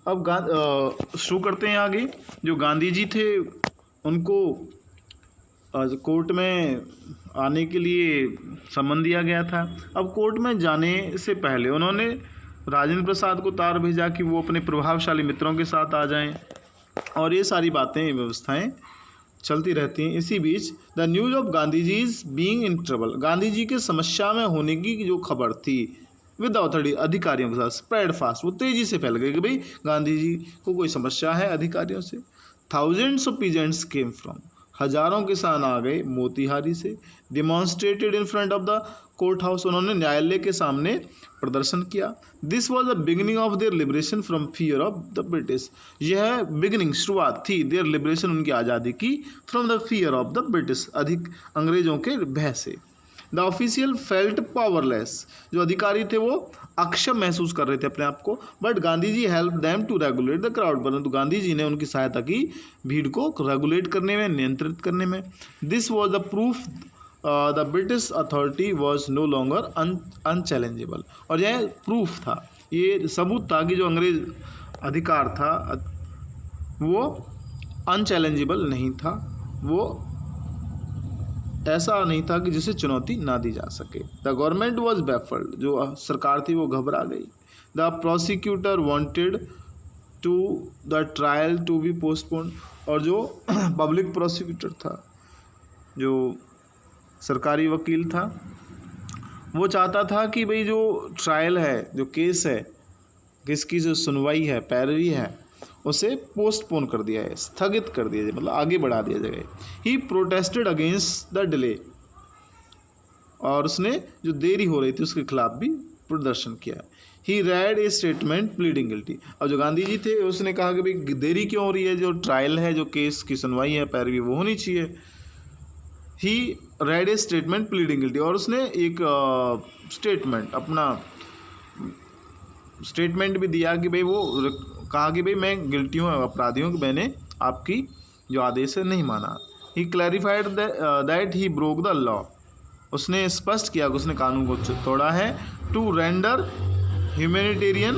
अब शुरू करते हैं आगे। जो गांधी जी थे उनको कोर्ट में आने के लिए सम्मन दिया गया था। अब कोर्ट में जाने से पहले उन्होंने राजेंद्र प्रसाद को तार भेजा कि वो अपने प्रभावशाली मित्रों के साथ आ जाएं, और ये सारी बातें व्यवस्थाएं चलती रहती हैं। इसी बीच the news of Gandhi ji is being in trouble, Gandhi ji के समस्या में होने की जो खबर थी विद अथॉरिटी, अधिकारियों के साथ स्प्रेड फास्ट, वो तेजी से फैल गई कि भाई गांधी जी को कोई समस्या है अधिकारियों से। Thousands of peasants came from, हजारों किसान आ गए मोतिहारी से। Demonstrated in front of the court house, उन्होंने न्यायालय के सामने प्रदर्शन किया। This was the beginning of their liberation from fear of the British, यह बिगिनिंग शुरुआत थी देयर लिबरेशन, उनकी आज़ादी की, from the fear of the British, अधिक अंग्रेजों के भय से। द ऑफिशियल फेल्ट पावरलेस, जो अधिकारी थे वो अक्षम महसूस कर रहे थे अपने आप को। But Gandhi ji help them to regulate the crowd, परंतु गांधी जी ने उनकी सहायता की भीड़ को रेगुलेट करने में, नियंत्रित करने में। This was the proof the British authority was no longer unchallengeable, और यह प्रूफ था, ये सबूत था कि जो अंग्रेज अधिकार था वो अनचैलेंजेबल नहीं था, वो ऐसा नहीं था कि जिसे चुनौती ना दी जा सके। द गवर्नमेंट वॉज बैफल्ड, जो सरकार थी वो घबरा गई। The prosecutor wanted to the trial to be postponed, और जो पब्लिक प्रोसिक्यूटर था, जो सरकारी वकील था, वो चाहता था कि भाई जो ट्रायल है, जो केस है, केस की जो सुनवाई है, पैरवी है, उसे पोस्टपोन कर दिया है, स्थगित कर दिया जाए, मतलब आगे बढ़ा दिया जाए। ही प्रोटेस्टेड अगेंस्ट द डिले, और उसने जो देरी हो रही थी उसके खिलाफ भी प्रदर्शन किया। He read a statement pleading guilty, और जो गांधी जी थे उसने कहा कि भाई देरी क्यों हो रही है, जो ट्रायल है, जो केस की सुनवाई है, पैरवी, वो होनी चाहिए। He read a statement pleading guilty, और उसने एक स्टेटमेंट, अपना स्टेटमेंट भी दिया कि भाई वो कहा कि भाई मैं गिल्टी हूँ, अपराधी हूँ, कि मैंने आपकी जो आदेश है नहीं माना। He clarified that he broke the law, उसने स्पष्ट किया कि उसने कानून को तोड़ा है। To render humanitarian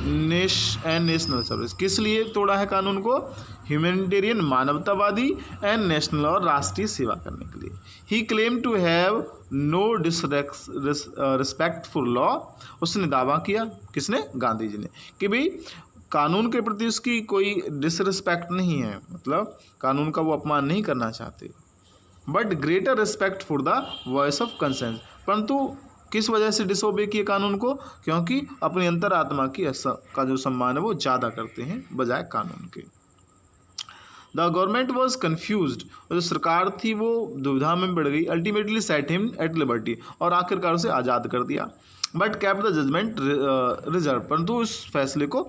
and national service, किस लिए तोड़ा है कानून को? ह्यूमैनिटेरियन, मानवतावादी, एंड नेशनल, और राष्ट्रीय सेवा करने के लिए। He claimed to have no respect for law, उसने दावा किया, किसने? गांधी जी ने, कि भाई कानून के प्रति उसकी कोई डिसरिस्पेक्ट नहीं है, मतलब कानून का वो अपमान नहीं करना चाहते। But greater respect for the voice of conscience, परंतु किस वजह से डिसोबे किए कानून को? क्योंकि अपनी अंतरात्मा की का जो सम्मान है वो ज़्यादा करते हैं बजाय कानून के। द गवर्नमेंट वॉज कन्फ्यूज्ड, और जो सरकार थी वो दुविधा में बढ़ गई। Ultimately set him at liberty, और आखिरकार उसे आज़ाद कर दिया। But kept the judgement reserve, परंतु उस फैसले को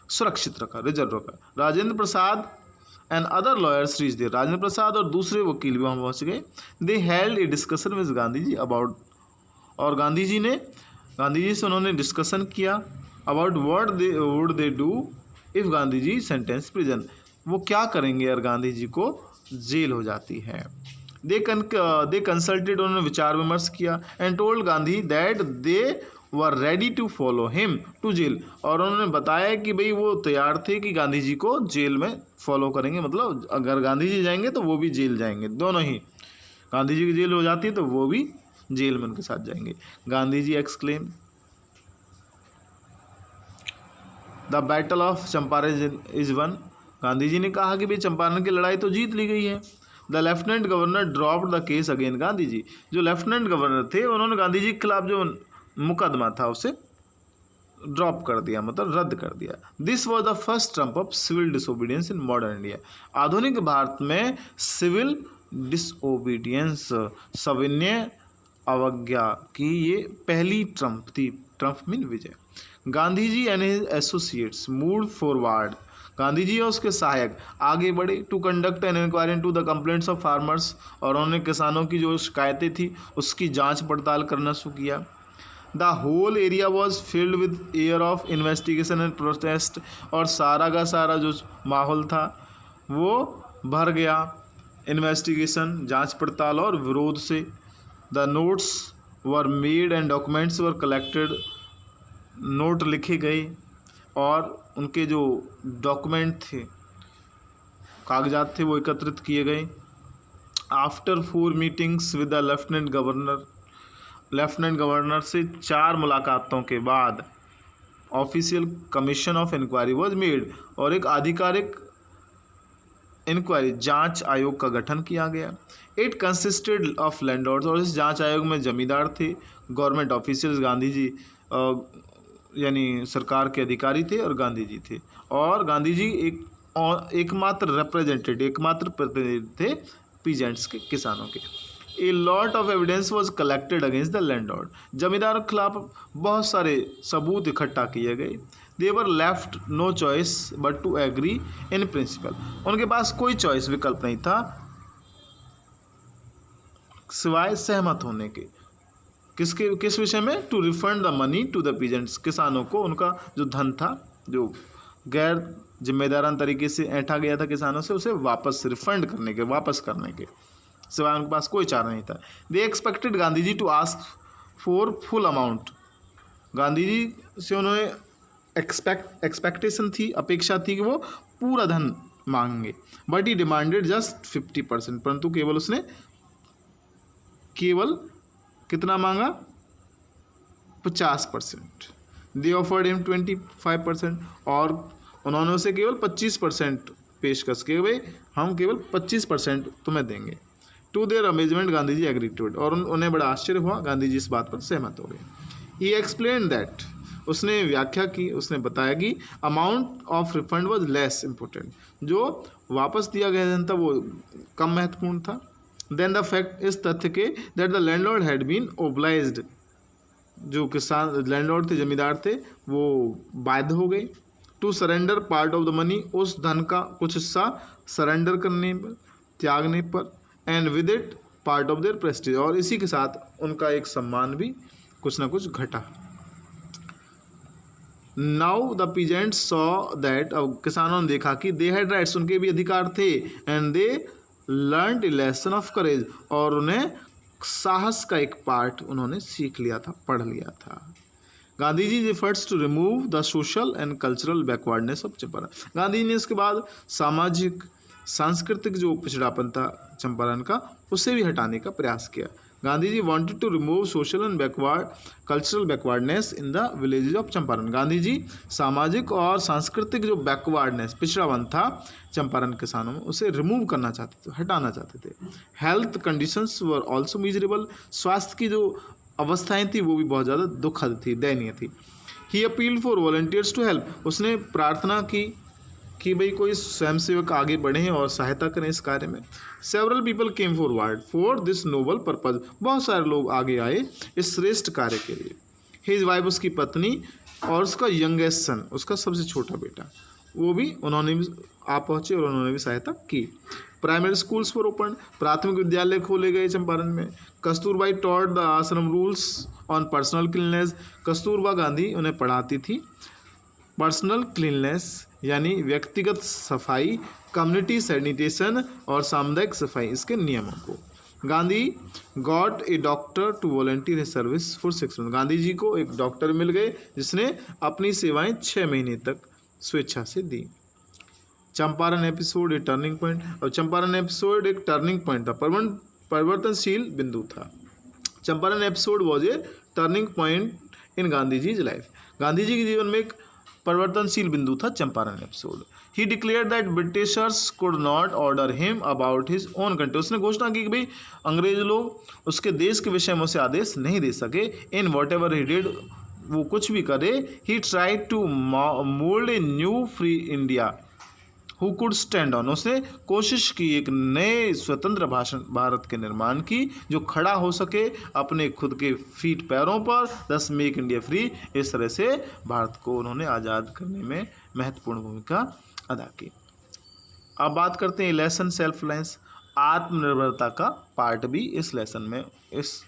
सुरक्षित रखा, रिजर्व रखा। Rajendra Prasad and other lawyers reach there, Rajendra Prasad और दूसरे वकील भी वहाँ पहुँच गए। They held a discussion with Gandhi ji about, और गांधी जी से उन्होंने डिस्कशन किया about what would they do if Gandhi ji sentence prison, वो क्या करेंगे अगर गांधी जी को जेल हो जाती है। दे कंसल्टेड, उन्होंने विचार विमर्श किया। And told Gandhi that they were ready to follow him to jail, और उन्होंने बताया कि भाई वो तैयार थे कि गांधी जी को जेल में फॉलो करेंगे, मतलब अगर गांधी जी जाएंगे तो वो भी जेल जाएंगे, दोनों ही। गांधी जी की जेल हो जाती है तो वो भी जेल में उनके साथ जाएंगे। Gandhi ji exclaim, the battle of Champaran is won, Gandhi ji ने कहा कि भाई चंपारण की लड़ाई तो जीत ली गई है। The lieutenant governor dropped the case again Gandhi ji, जो लेफ्टिनेंट गवर्नर थे उन्होंने गांधी जी के खिलाफ जो मुकदमा था उसे ड्रॉप कर दिया, मतलब रद्द कर दिया। This was the first triumph of civil disobedience in modern India, आधुनिक भारत में सिविल डिसोबीडियंस, सविनय अवज्ञा की ये पहली ट्रम्प थी। ट्रम्प मीन विजय। Gandhi ji and his associates move forward, Gandhi ji और उसके सहायक आगे बढ़े। To conduct an inquiry into the complaints of farmers, और उन्होंने किसानों की जो शिकायतें थी उसकी जांच पड़ताल करना शुरू किया। The whole area was filled with air of investigation and protest, और सारा का सारा जो माहौल था वो भर गया इन्वेस्टिगेशन, जांच पड़ताल और विरोध से। The notes were made and documents were collected, note लिखे गए, और उनके जो डॉक्यूमेंट थे, कागजात थे, वो एकत्रित किए गए। After 4 meetings with the lieutenant governor से 4 मुलाकातों के बाद official commission of inquiry was made, और एक आधिकारिक इंक्वायरी जांच आयोग का गठन किया गया। इट कंसिस्टेड ऑफ लैंडलॉर्ड्स, और इस जांच आयोग में जमींदार थे, गवर्नमेंट ऑफिशियल्स, गांधी जी यानी सरकार के अधिकारी थे, और गांधी जी थे। और गांधी जी एकमात्र प्रतिनिधि थे पीजेंट्स के, किसानों के। A lot of evidence was collected against the landlord, जमींदारों के खिलाफ बहुत सारे सबूत इकट्ठा किए गए। They were left no choice but to agree in principle, उनके पास कोई चॉइस, विकल्प नहीं था सिवाय सहमत होने के। किस विषय में? To refund the money to the peasants, किसानों को उनका जो धन था, जो गैर जिम्मेदारान तरीके से ऐंठा गया था किसानों से, उसे वापस रिफंड करने के, वापस करने के सिवाय उनके पास कोई चारा नहीं था। They expected Gandhi ji to ask for full amount, Gandhi ji से उन्होंने एक्सपेक्टेशन थी, अपेक्षा थी कि वो पूरा धन मांगेंगे। बट ही डिमांडेड जस्ट 50%, परंतु केवल उसने कितना मांगा? 50%। दे ऑफर्ड हिम 25%, और उन्होंने उसे केवल 25% पेशकश की, भाई हम केवल 25% तुम्हें देंगे। To their amazement Gandhi ji agree to it, और उन्हें बड़ा आश्चर्य हुआ, गांधी जी इस बात पर सहमत हो गए। ही एक्सप्लेन दैट, उसने व्याख्या की, उसने बताया कि amount of refund was less important, जो वापस दिया गया धन था वो कम महत्वपूर्ण था। देन द फैक्ट, इस तथ्य के, that the landlord had been obliged, जो किसान लैंडलॉर्ड थे, जमींदार थे, वो बाध्य हो गए to surrender part of the money, उस धन का कुछ हिस्सा सरेंडर करने पर, त्यागने पर, and with it part of their Prestige, और इसी के साथ उनका एक सम्मान भी कुछ ना कुछ घटा। Now the peasants saw that, अब किसानों ने देखा कि दे हैड राइट्स, उनके भी अधिकार थे, and they learned A lesson of courage, और उन्हें साहस का एक पाठ उन्होंने सीख लिया था, पढ़ लिया था। Gandhi ji efforts to remove the social and cultural backwardness of Champaran, Gandhi ने इसके बाद सामाजिक सांस्कृतिक जो पिछड़ापन था चंपारण का, उसे भी हटाने का प्रयास किया। Gandhi ji wanted to remove social and cultural backwardness in the villages of Champaran, Gandhi ji सामाजिक और सांस्कृतिक जो बैकवर्डनेस, पिछड़ापन था चंपारण किसानों में, उसे रिमूव करना चाहते थे, हटाना चाहते थे। Health conditions were also miserable, स्वास्थ्य की जो अवस्थाएं थी वो भी बहुत ज़्यादा दुखद थी, दयनीय थी। He appeal for volunteers to help, उसने प्रार्थना की कि भाई कोई स्वयंसेवक आगे बढ़ें और सहायता करें इस कार्य में। Several people came forward for this Nobel purpose, बहुत सारे लोग आगे आए इस श्रेष्ठ कार्य के लिए। हिज वाइफ, उसकी पत्नी, और उसका यंगेस्ट सन, उसका सबसे छोटा बेटा, वो भी उन्होंने भी आ पहुँचे और उन्होंने भी सहायता की। प्राइमरी स्कूल्स फॉर ओपन, प्राथमिक विद्यालय खोले गए चंपारण में। Kasturbai taught the ashram rules on personal cleanness, Kasturba Gandhi उन्हें पढ़ाती थी पर्सनल क्लीननेस यानी व्यक्तिगत सफाई, कम्युनिटी सैनिटेशन और सामुदायिक सफाई, इसके नियमों को। Gandhi got a doctor to volunteer service for 6 month, Gandhi ji को एक डॉक्टर मिल गए जिसने अपनी सेवाएं 6 महीने तक स्वेच्छा से दी। Champaran episode a turning point, और चंपारण एपिसोड एक टर्निंग पॉइंट था, परिवर्तनशील बिंदु था। Champaran episode was a turning point in Gandhi ji life, Gandhi ji के जीवन में एक परिवर्तनशील बिंदु था Champaran episode. He declare that britishers could not order him about his own country, उसने घोषणा की कि भाई अंग्रेज लोग उसके देश के विषय में उसे आदेश नहीं दे सके। In whatever he did, वो कुछ भी करे, he tried to mould a new free India who could stand on, उसने कोशिश की एक नए स्वतंत्र भारत के निर्माण की जो खड़ा हो सके अपने खुद के फीट पैरों पर, दस मेक इंडिया फ्री। इस तरह से भारत को उन्होंने आज़ाद करने में महत्वपूर्ण भूमिका अदा की। अब बात करते हैं लेसन सेल्फ रिलायंस, आत्मनिर्भरता का पार्ट भी इस लेसन में, इस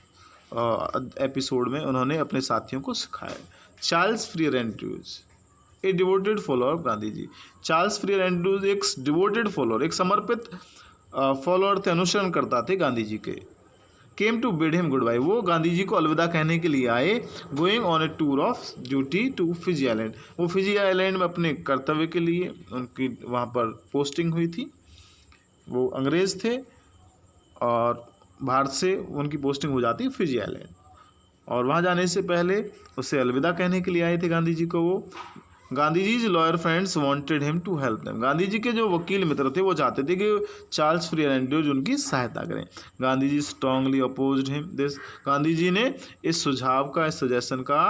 एपिसोड में उन्होंने अपने साथियों को सिखाया। Charles Freer Andrews a devoted follower of Gandhi ji, Charles Freer Andrews एक डिवोटेड फॉलोअर, एक समर्पित फॉलोअर थे, अनुसरण करता थे गांधी जी के। Came to bid him goodbye, वो गांधी जी को अलविदा कहने के लिए आए। Going on a tour of duty to Fiji island, वो फिजी आइलैंड में अपने कर्तव्य के लिए उनकी वहाँ पर पोस्टिंग हुई थी। वो अंग्रेज़ थे और भारत से उनकी पोस्टिंग हो जाती है फिजी आइलैंड, और वहाँ जाने से पहले उससे अलविदा कहने के लिए आए थे गांधी जी को वो। Gandhi ji lawyer friends wanted him to help them, Gandhi ji के जो वकील मित्र थे वो चाहते थे कि चार्ल्स फ्री एंड्रयूज उनकी सहायता करें। Gandhi ji strongly opposed him this, Gandhi ji ने इस सुझाव का, इस सजेशन का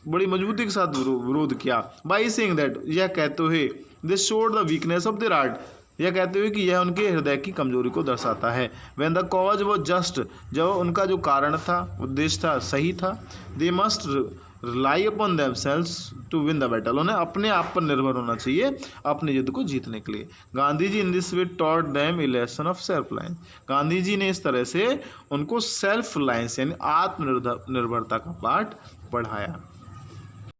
बड़ी मजबूती के साथ विरोध किया। बाई सेइंग दैट, यह कहते हुए, this showed the weakness of their heart, यह कहते हुए कि यह उनके हृदय की कमजोरी को दर्शाता है। When the cause was just, जब उनका जो कारण था, उद्देश्य था, सही था। They must rely upon themselves to win the battle, उन्हें अपने आप पर निर्भर होना चाहिए अपने युद्ध को जीतने के लिए। Gandhi ji in this way taught them a lesson of self reliance, Gandhi ji ने इस तरह से उनको सेल्फ रिलायंस यानी आत्मनिर्भरता का पाठ पढ़ाया।